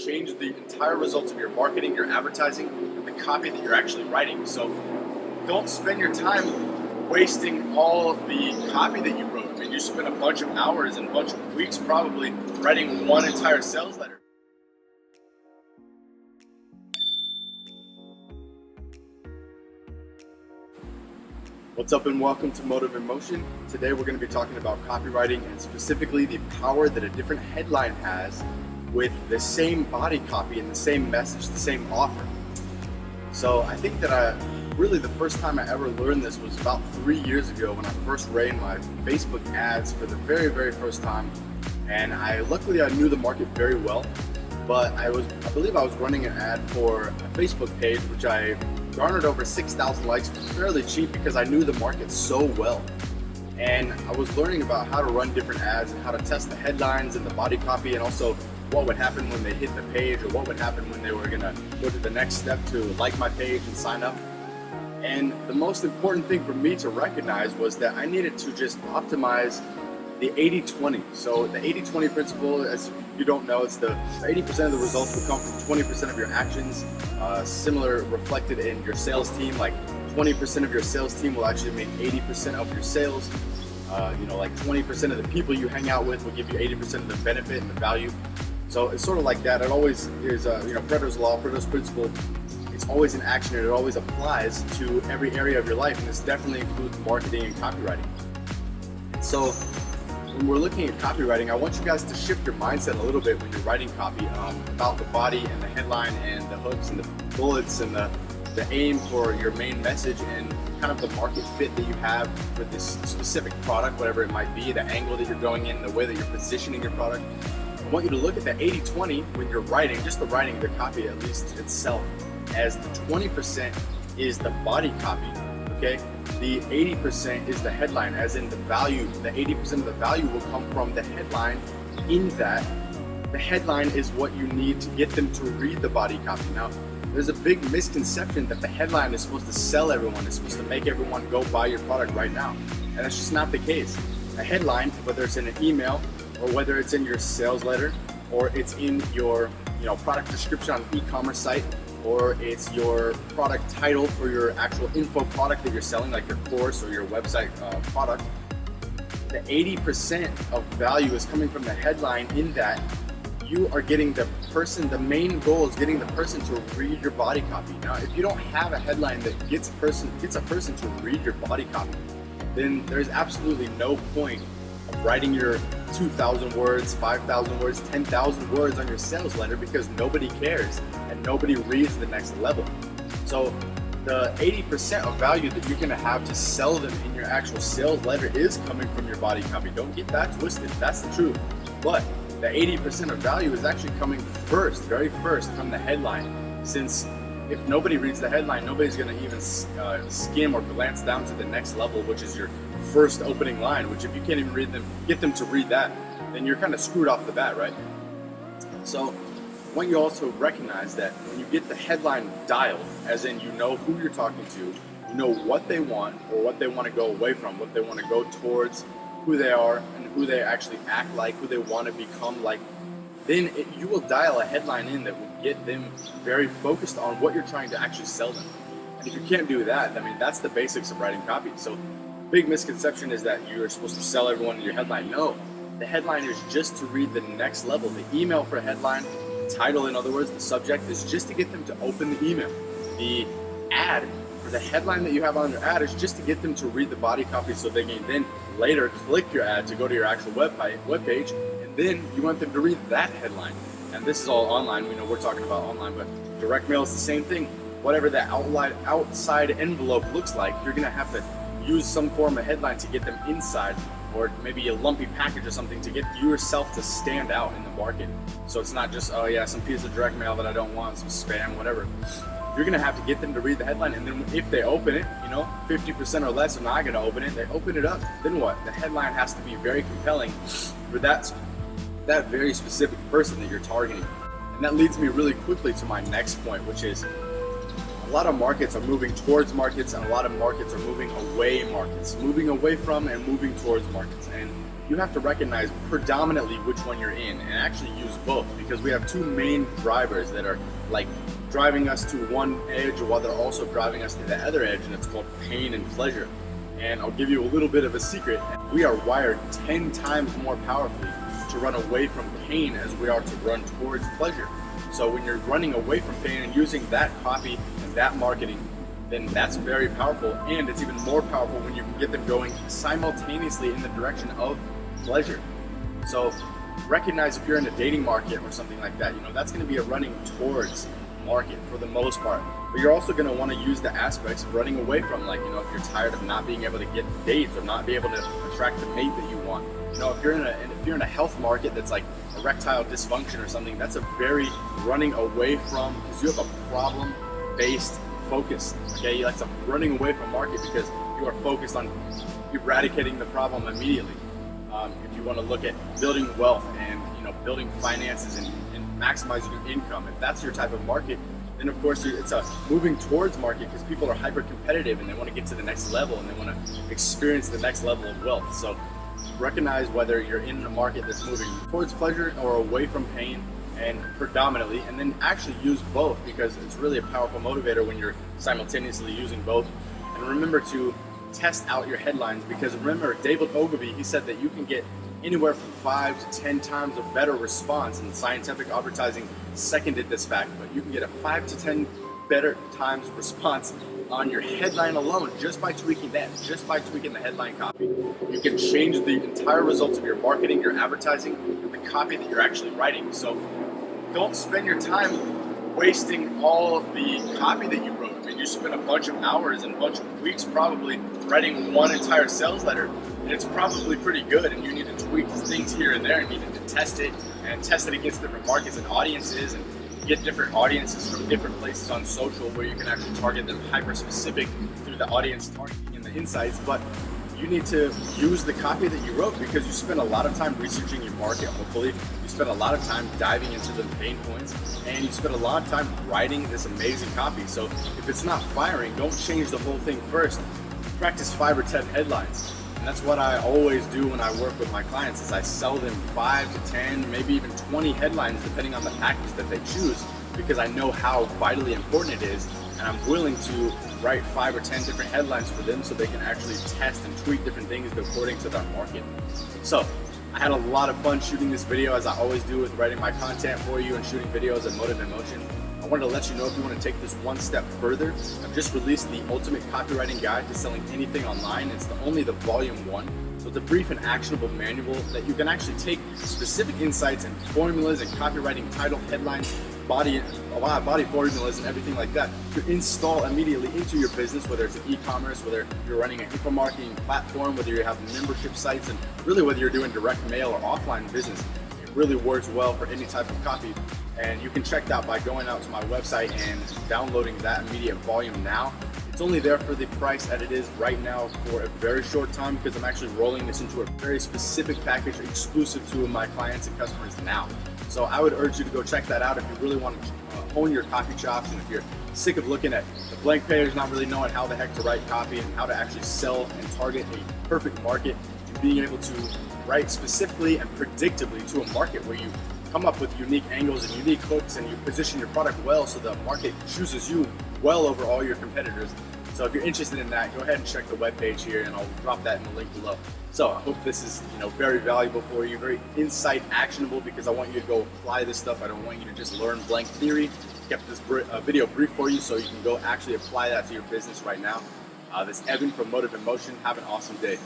change the entire results of your marketing, your advertising, and the copy that you're actually writing. So don't spend your time wasting all of the copy that you wrote. I mean, you spent a bunch of hours and a bunch of weeks probably writing one entire sales letter. What's up and welcome to Motive in Motion. Today we're going to be talking about copywriting and specifically the power that a different headline has with the same body copy and the same message, the same offer. So I think that really the first time I ever learned this was about 3 years ago when I first ran my Facebook ads for the very, very first time. And luckily I knew the market very well, but I believe I was running an ad for a Facebook page, which I garnered over 6,000 likes for fairly cheap because I knew the market so well. And I was learning about how to run different ads and how to test the headlines and the body copy, and also what would happen when they hit the page, or what would happen when they were gonna go to the next step to like my page and sign up. And the most important thing for me to recognize was that I needed to just optimize the 80-20. So the 80-20 principle, as you don't know, it's the 80% of the results will come from 20% of your actions. Similar reflected in your sales team, like 20% of your sales team will actually make 80% of your sales. Like 20% of the people you hang out with will give you 80% of the benefit and the value. So it's sort of like that. It always is, Pareto's law, Pareto's principle. It's always in action and it always applies to every area of your life. And this definitely includes marketing and copywriting. So when we're looking at copywriting, I want you guys to shift your mindset a little bit when you're writing copy about the body and the headline and the hooks and the bullets and the aim for your main message and kind of the market fit that you have for this specific product, whatever it might be, the angle that you're going in, the way that you're positioning your product. I want you to look at the 80-20 when you're writing, just the writing, the copy at least itself, as the 20% is the body copy, okay? The 80% is the headline, as in the value. The 80% of the value will come from the headline, in that the headline is what you need to get them to read the body copy. Now, there's a big misconception that the headline is supposed to sell everyone, it's supposed to make everyone go buy your product right now. And that's just not the case. A headline, whether it's in an email or whether it's in your sales letter or it's in your product description on an e-commerce site, or it's your product title for your actual info product that you're selling, like your course or your website product, the 80% of value is coming from the headline, in that you are getting the main goal is getting the person to read your body copy. Now, if you don't have a headline that gets a person to read your body copy, then there's absolutely no point of writing your 2,000 words, 5,000 words, 10,000 words on your sales letter, because nobody cares and nobody reads the next level. So the 80% of value that you're gonna have to sell them in your actual sales letter is coming from your body copy. Don't get that twisted, that's the truth. But the 80% of value is actually coming very first from the headline, since if nobody reads the headline, nobody's gonna even skim or glance down to the next level, which is your first opening line, which if you can't even get them to read that, then you're kind of screwed off the bat, right? So I want you also recognize that when you get the headline dialed, as in you know who you're talking to, you know what they want or what they want to go away from, what they want to go towards, who they are and who they actually act like, who they want to become like, then you will dial a headline in that will get them very focused on what you're trying to actually sell them. And if you can't do that, I mean, that's the basics of writing copy. So big misconception is that you're supposed to sell everyone in your headline. No, the headline is just to read the next level. The email for a headline, the title, in other words, the subject, is just to get them to open the email. The ad, or the headline that you have on your ad, is just to get them to read the body copy so they can then later click your ad to go to your actual web page, and then you want them to read that headline. And this is all online. We know we're talking about online, but direct mail is the same thing. Whatever that outside envelope looks like, you're gonna have to use some form of headline to get them inside, or maybe a lumpy package or something to get yourself to stand out in the market. So it's not just, oh yeah, some piece of direct mail that I don't want, some spam, whatever. You're gonna have to get them to read the headline, and then if they open it, 50% or less are not gonna open it, they open it up, then what? The headline has to be very compelling for that very specific person that you're targeting. And that leads me really quickly to my next point, which is a lot of markets are moving towards markets, and a lot of markets are moving away from and moving towards markets. And you have to recognize predominantly which one you're in and actually use both, because we have two main drivers that are like driving us to one edge while they're also driving us to the other edge, and it's called pain and pleasure. And I'll give you a little bit of a secret. We are wired 10 times more powerfully to run away from pain as we are to run towards pleasure. So when you're running away from pain and using that copy and that marketing, then that's very powerful. And it's even more powerful when you can get them going simultaneously in the direction of pleasure. So recognize if you're in a dating market or something like that, that's going to be a running towards market for the most part. But you're also going to want to use the aspects of running away from, like, if you're tired of not being able to get dates or not be able to attract the mate that you want. If you're in a health market that's like erectile dysfunction or something, that's a very running away from, because you have a problem-based focus. Okay, that's a running away from market because you are focused on eradicating the problem immediately. If you want to look at building wealth and building finances and maximizing your income, if that's your type of market, then of course it's a moving towards market, because people are hyper competitive and they want to get to the next level and they want to experience the next level of wealth. So recognize whether you're in a market that's moving towards pleasure or away from pain, and predominantly, and then actually use both, because it's really a powerful motivator when you're simultaneously using both. And remember to test out your headlines, because remember, David Ogilvy, he said that you can get anywhere from 5 to 10 times a better response, and Scientific Advertising seconded this fact, but you can get a 5 to 10 better times response on your headline alone, just by tweaking that, just by tweaking the headline copy. You can change the entire results of your marketing, your advertising, and the copy that you're actually writing. So don't spend your time wasting all of the copy that you wrote. I mean, you spent a bunch of hours and a bunch of weeks probably writing one entire sales letter, and it's probably pretty good, and you need to tweak things here and there, and you need to test it against different markets and audiences, and get different audiences from different places on social where you can actually target them hyper specific through the audience targeting and the insights. But you need to use the copy that you wrote, because you spent a lot of time researching your market. Hopefully you spent a lot of time diving into the pain points, and you spent a lot of time writing this amazing copy. So if it's not firing, don't change the whole thing first. Practice 5 or 10 headlines. And that's what I always do when I work with my clients, is I sell them 5 to 10, maybe even 20 headlines, depending on the package that they choose, because I know how vitally important it is, and I'm willing to write 5 or 10 different headlines for them so they can actually test and tweak different things according to their market. So I had a lot of fun shooting this video, as I always do with writing my content for you and shooting videos at Motive in Motion. I wanted to let you know, if you want to take this one step further, I've just released the Ultimate Copywriting Guide to Selling Anything Online. It's only the volume 1. So it's a brief and actionable manual that you can actually take specific insights and formulas and copywriting, title, headlines, body formulas and everything like that to install immediately into your business, whether it's an e-commerce, whether you're running an info marketing platform, whether you have membership sites, and really whether you're doing direct mail or offline business. It really works well for any type of copy. And you can check that by going out to my website and downloading that immediate volume now. It's only there for the price that it is right now for a very short time, because I'm actually rolling this into a very specific package exclusive to my clients and customers now. So I would urge you to go check that out if you really want to hone your copy chops, and if you're sick of looking at the blank page, not really knowing how the heck to write copy and how to actually sell and target a perfect market, and being able to write specifically and predictably to a market where you come up with unique angles and unique hooks, and you position your product well so the market chooses you well over all your competitors. So if you're interested in that, go ahead and check the webpage here, and I'll drop that in the link below. So I hope this is very valuable for you, very insight actionable, because I want you to go apply this stuff. I don't want you to just learn blank theory. Kept this video brief for you so you can go actually apply that to your business right now. This is Evan from Motive in Motion. Have an awesome day.